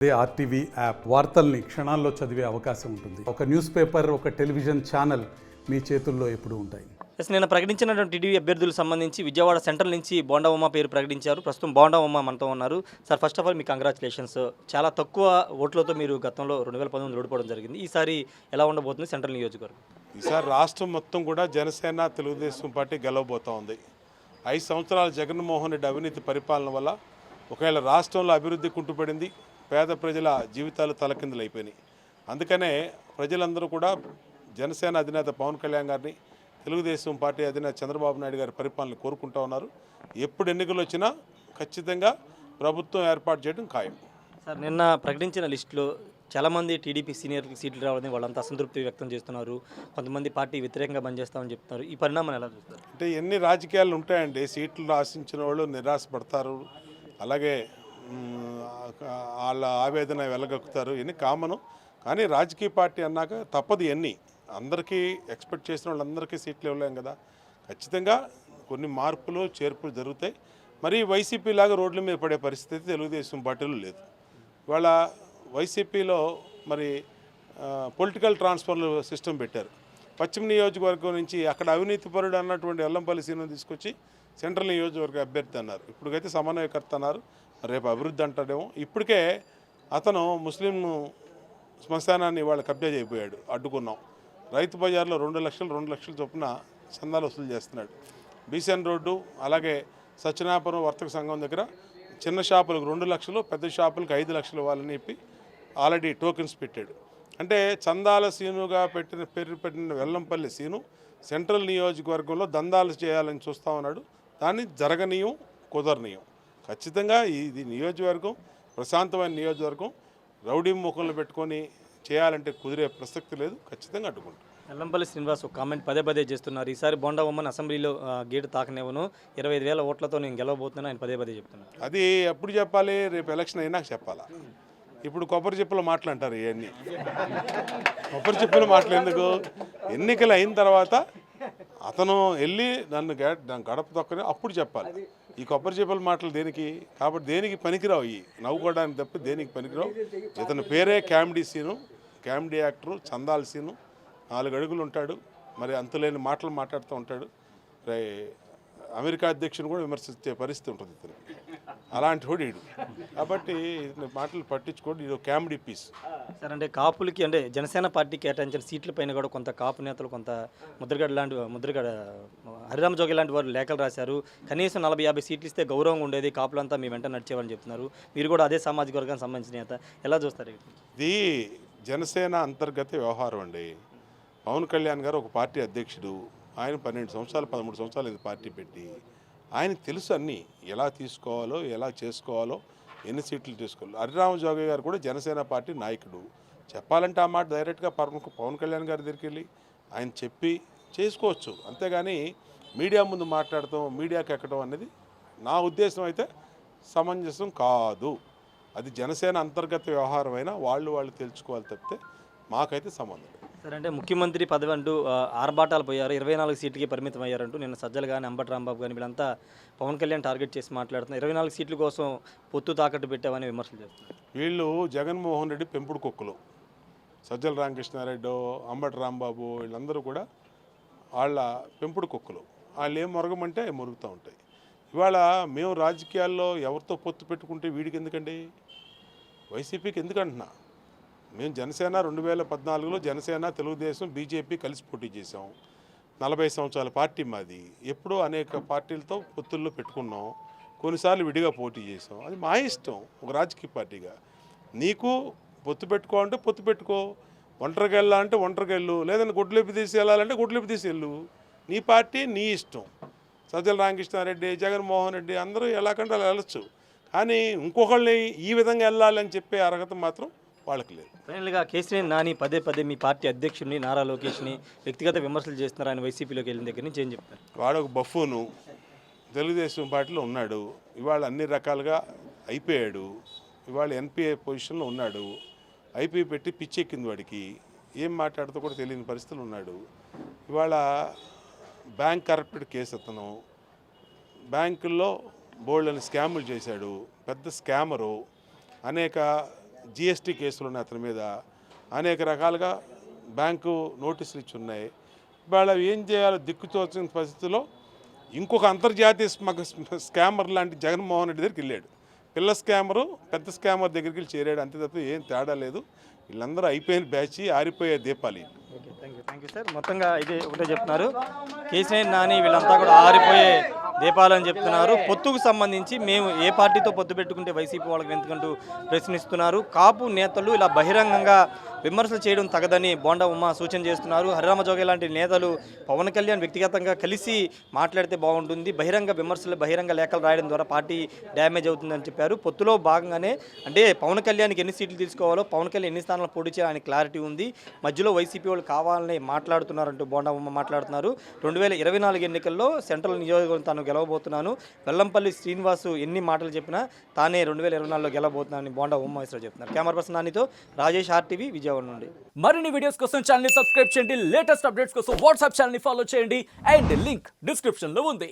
అదే RTV app వార్తల్ని క్షణాల్లో చదివే అవకాశం ఉంటుంది. ఒక న్యూస్ పేపర్, ఒక టెలివిజన్ ఛానల్ మీ చేతుల్లో ఎప్పుడూ ఉంటాయి. నిన్న ప్రకటించినటువంటి టీడీపీ అభ్యర్థులకు సంబంధించి విజయవాడ సెంట్రల్ నుంచి బోండా ఉమ్మ పేరు ప్రకటించారు. ప్రస్తుతం బోండా ఉమ్మ మనతో ఉన్నారు. సార్, ఫస్ట్ ఆఫ్ ఆల్ మీకు కంగ్రాచులేషన్స్. చాలా తక్కువ ఓట్లతో మీరు గతంలో 2019 ఓడిపోవడం జరిగింది. ఈసారి ఎలా ఉండబోతుంది సెంట్రల్ నియోజకవర్గం? ఈసారి రాష్ట్రం మొత్తం కూడా జనసేన తెలుగుదేశం పార్టీ గెలవబోతూ ఉంది. 5 సంవత్సరాల జగన్మోహన్ రెడ్డి అవినీతి పరిపాలన వల్ల ఒకవేళ రాష్ట్రంలో అభివృద్ధి కుంటుపడింది, పేద ప్రజల జీవితాలు తలకిందులు అయిపోయినాయి. అందుకనే ప్రజలందరూ కూడా జనసేన అధినేత పవన్ కళ్యాణ్ గారిని, తెలుగుదేశం పార్టీ అధినేత చంద్రబాబు నాయుడు గారి పరిపాలన కోరుకుంటూ ఉన్నారు. ఎప్పుడు ఎన్నికలు వచ్చినా ఖచ్చితంగా ప్రభుత్వం ఏర్పాటు చేయడం ఖాయం. సార్, నిన్న ప్రకటించిన లిస్టులో చాలామంది టీడీపీ సీనియర్కి సీట్లు రావడం వాళ్ళంతా అసంతృప్తి వ్యక్తం చేస్తున్నారు. కొంతమంది పార్టీ వ్యతిరేకంగా పనిచేస్తామని చెప్తున్నారు. ఈ పరిణామాన్ని ఎలా చూస్తారు? అంటే ఎన్ని రాజకీయాలు ఉంటాయండి. సీట్లు ఆశించిన వాళ్ళు నిరాశపడతారు, అలాగే వాళ్ళ ఆవేదన వెళ్ళగక్కుతారు. ఇవన్నీ కామను. కానీ రాజకీయ పార్టీ అన్నాక తప్పదు. ఇవన్నీ అందరికీ ఎక్స్పెక్ట్ చేసిన వాళ్ళందరికీ సీట్లు ఇవ్వలేం కదా. ఖచ్చితంగా కొన్ని మార్పులు చేర్పులు జరుగుతాయి. మరి వైసీపీ లాగా రోడ్ల మీద పడే పరిస్థితి తెలుగుదేశం పార్టీలో లేదు. ఇవాళ వైసీపీలో మరి పొలిటికల్ ట్రాన్స్ఫర్ సిస్టమ్ పెట్టారు. పశ్చిమ నియోజకవర్గం నుంచి అక్కడ అవినీతిపరుడు అన్నటువంటి ఎల్లంపల్లి సీను తీసుకొచ్చి సెంట్రల్ నియోజకవర్గ అభ్యర్థి అన్నారు. ఇప్పటికైతే సమన్వయకర్త అన్నారు. రేపు అభివృద్ధి అంటాడేమో. ఇప్పటికే అతను ముస్లిం శ్మశానాన్ని వాళ్ళు కబ్జా చేయబోయాడు, అడ్డుకున్నాం. రైతు బజార్లో 2 లక్షల చొప్పున చందాలు వసూలు చేస్తున్నాడు. బీసెన్ రోడ్డు, అలాగే సత్యనాపురం వర్తక సంఘం దగ్గర చిన్న షాపులకు 2 లక్షలు, పెద్ద షాపులకు 5 లక్షలు ఇవ్వాలని చెప్పి ఆల్రెడీ టోకెన్స్ పెట్టాడు. అంటే చందాల సీనుగా పేరు పెట్టిన వెల్లంపల్లి సీను సెంట్రల్ నియోజకవర్గంలో దందాలు చేయాలని చూస్తూ ఉన్నాడు. దాన్ని జరగనీయం, కుదరనీయం. ఖచ్చితంగా ఇది నియోజకవర్గం ప్రశాంతమైన నియోజకవర్గం. రౌడీ ముఖంలో పెట్టుకొని చేయాలంటే కుదిరే ప్రసక్తి లేదు. ఖచ్చితంగా అడ్డుకుంటాం. ఎల్లంపల్లి శ్రీనివాస్ ఒక కామెంట్ పదే చేస్తున్నారు. ఈసారి బోండా ఉమ్మని అసెంబ్లీలో గేటు తాకనివ్వను, 25,000 ఓట్లతో నేను గెలవబోతున్నాను ఆయన పదే చెప్తున్నారు. అది ఎప్పుడు చెప్పాలి? రేపు ఎలక్షన్ అయినాక చెప్పాలా. ఇప్పుడు కొబ్బరి చెప్పుల మాటలు అంటారు. ఇవన్నీ కొబ్బరి చెప్పుల మాటలు ఎందుకు? ఎన్నికలు అయిన తర్వాత అతను వెళ్ళి నన్ను గడప తొక్కని అప్పుడు చెప్పాలి. ఈ కొబ్బరి చెప్పుల మాటలు దేనికి? కాబట్టి దేనికి పనికిరావు. ఈ నవ్వుకోవడానికి తప్ప దేనికి పనికిరావు. ఇతని పేరే comedy Seenu, comedy actor, Chandala Seenu. 4 అడుగులు ఉంటాడు. మరి అంతులేని మాటలు మాట్లాడుతూ ఉంటాడు. అమెరికా అధ్యక్షుని కూడా విమర్శించే పరిస్థితి ఉంటుంది ఇతనికి. అలాంటి వాడు వీడు. కాబట్టి మాటలు పట్టించుకోండి. ఇది కామెడీ పీస్. సార్, అంటే కాపులకి అంటే జనసేన పార్టీ కేటాయించిన సీట్ల పైన కూడా కొంత కాపు నేతలు, కొంత ముద్రగడ హరిరామ జోగి లాంటి వారు లేఖలు రాశారు. కనీసం 40-50 సీట్లు ఇస్తే గౌరవంగా ఉండేది, కాపులంతా మీ వెంట నడిచేవాళ్ళని చెప్తున్నారు. మీరు కూడా అదే సామాజిక వర్గానికి సంబంధించిన నేత, ఎలా చూస్తారు? ఇది జనసేన అంతర్గత వ్యవహారం అండి. పవన్ కళ్యాణ్ గారు ఒక పార్టీ అధ్యక్షుడు. ఆయన 12 సంవత్సరాలు 13 సంవత్సరాలు ఇది పార్టీ పెట్టి ఆయనకు తెలుసు అన్నీ ఎలా తీసుకోవాలో, ఎలా చేసుకోవాలో, ఎన్ని సీట్లు తీసుకోవాలో. హరిరామ జోగి గారు కూడా జనసేన పార్టీ నాయకుడు. చెప్పాలంటే ఆ మాట డైరెక్ట్గా పవన్ కళ్యాణ్ గారి దగ్గరికి వెళ్ళి ఆయన చెప్పి చేసుకోవచ్చు. అంతేగాని మీడియా ముందు మాట్లాడటం, మీడియాకి ఎక్కడం అనేది నా ఉద్దేశం అయితే సమంజసం కాదు. అది జనసేన అంతర్గత వ్యవహారం అయినా వాళ్ళు తెలుసుకోవాలి తప్పితే మాకైతే సంబంధం లేదు. సరే, అంటే ముఖ్యమంత్రి పదవి అంటూ ఆర్భాటాలు పోయారు, 24 సీట్లకి పరిమితం అయ్యారంటూ నిన్న సజ్జలు కానీ, అంబటి రాంబాబు కానీ వీళ్ళంతా పవన్ కళ్యాణ్ టార్గెట్ చేసి మాట్లాడుతున్నారు. 24 సీట్ల కోసం పొత్తు తాకట్టు పెట్టామని విమర్శలు చేస్తున్నారు. వీళ్ళు జగన్మోహన్ రెడ్డి పెంపుడు కుక్కలు. సజ్జల రామకృష్ణారెడ్డి, అంబటి రాంబాబు వీళ్ళందరూ కూడా వాళ్ళ పెంపుడు కుక్కలు. వాళ్ళు ఏం మొరగమంటే మొరుగుతూ ఉంటాయి. ఇవాళ మేము రాజకీయాల్లో ఎవరితో పొత్తు పెట్టుకుంటే వీడికి ఎందుకండి? వైసీపీకి ఎందుకంటున్నా? మేము జనసేన 2014లో జనసేన, తెలుగుదేశం, బీజేపీ కలిసి పోటీ చేసాం. 40 సంవత్సరాల పార్టీ మాది. ఎప్పుడూ అనేక పార్టీలతో పొత్తుల్లో పెట్టుకున్నాం. కొన్నిసార్లు విడిగా పోటీ చేసాం. అది మా ఇష్టం ఒక రాజకీయ పార్టీగా. నీకు పొత్తు పెట్టుకో అంటే పొత్తు పెట్టుకో, ఒంటరికి వెళ్ళాలంటే ఒంటరికి వెళ్ళు, లేదంటే గుడ్లెప్పి తీసి వెళ్ళాలంటే గుడ్లెప్పి తీసి వెళ్ళు. నీ పార్టీ నీ ఇష్టం. సజ్జల రామకృష్ణారెడ్డి, జగన్మోహన్ రెడ్డి అందరూ ఎలాకంటే అలా వెళ్ళొచ్చు. కానీ ఇంకొకళ్ళని ఈ విధంగా వెళ్ళాలని చెప్పే అర్హత మాత్రం వాళ్ళకి లేదు. ఫైనల్గా కేసీఆర్ నాని పదే మీ పార్టీ అధ్యక్షుడిని నారా లోకేష్ని వ్యక్తిగత విమర్శలు చేస్తున్నారు. ఆయన వైసీపీలోకి వెళ్ళిన దగ్గర నుంచి ఏం చెప్తారు? వాడు ఒక బఫూను. తెలుగుదేశం పార్టీలో ఉన్నాడు. ఇవాళ అన్ని రకాలుగా అయిపోయాడు. ఇవాళ ఎన్పిఏ పొజిషన్లో ఉన్నాడు. ఐపీ పెట్టి పిచ్చెక్కింది వాడికి. ఏం మాట్లాడుతూ కూడా తెలియని పరిస్థితులు ఉన్నాడు. ఇవాళ బ్యాంక్ కరప్టెడ్ కేసు. అతను బ్యాంకుల్లో బోల్డని స్కాములు చేశాడు. పెద్ద స్కామరు. అనేక జిఎస్టీ కేసులు ఉన్నాయి అతని మీద, అనేక రకాలుగా బ్యాంకు నోటీసులు ఇచ్చి ఉన్నాయి. ఇవాళ ఏం చేయాలో దిక్కుతోచిన పరిస్థితిలో ఇంకొక అంతర్జాతీయ స్కామర్ లాంటి జగన్మోహన్ రెడ్డి దగ్గరికి వెళ్ళాడు. పిల్ల స్కామరు పెద్ద స్కామర్ దగ్గరికి వెళ్ళి చేరాడు, అంతే తప్ప ఏం తేడా లేదు. వీళ్ళందరూ అయిపోయిన బ్యాచ్, ఆరిపోయే దీపాలు. Okay, thank you sir. మొత్తంగా ఇది ఒకటే చెప్తున్నారు, కేసీఆర్ నాని వీళ్ళంతా కూడా ఆరిపోయే దీపాలు అని చెప్తున్నారు. పొత్తుకు సంబంధించి మేము ఏ పార్టీతో పొత్తు పెట్టుకుంటే వైసీపీ వాళ్ళకి ఎందుకంటూ ప్రశ్నిస్తున్నారు. కాపు నేతలు ఇలా బహిరంగంగా విమర్శలు చేయడం తగదని బోండా ఉమ్మ సూచన చేస్తున్నారు. హరిరామజోగి లాంటి నేతలు పవన్ కళ్యాణ్ వ్యక్తిగతంగా కలిసి మాట్లాడితే బాగుంటుంది, బహిరంగ విమర్శలు బహిరంగ లేఖలు రాయడం ద్వారా పార్టీ డ్యామేజ్ అవుతుందని చెప్పారు. పొత్తులో భాగంగానే అంటే పవన్ కళ్యాణ్కి ఎన్ని సీట్లు తీసుకోవాలో, పవన్ కళ్యాణ్ ఎన్ని స్థానాలు పోటీ చేయాలని క్లారిటీ ఉంది. మధ్యలో వైసీపీ వాళ్ళు కావాలని మాట్లాడుతున్నారంటూ బోండా ఉమ్మ మాట్లాడుతున్నారు. 2024 ఎన్నికల్లో సెంట్రల్ నియోజకవర్గం తాను గెలవబోతున్నాను, వెల్లంపల్లి శ్రీనివాసు ఎన్ని మాటలు చెప్పినా తానే 2024లో గెలవబోతున్నానని బోండా ఉమ్మ చెప్తున్నారు. కెమెరా పర్సన్ నానితో రాజేష్, RTV, విజయవాడ నుండి. మరిన్ని వీడియోస్ కోసం ఛానల్ ని సబ్స్క్రైబ్ చేయండి, లేటెస్ట్ అప్డేట్స్ కోసం వాట్సాప్ ఛానల్ ని ఫాలో చేయండి అండ్ లింక్ డిస్క్రిప్షన్ లో ఉంది.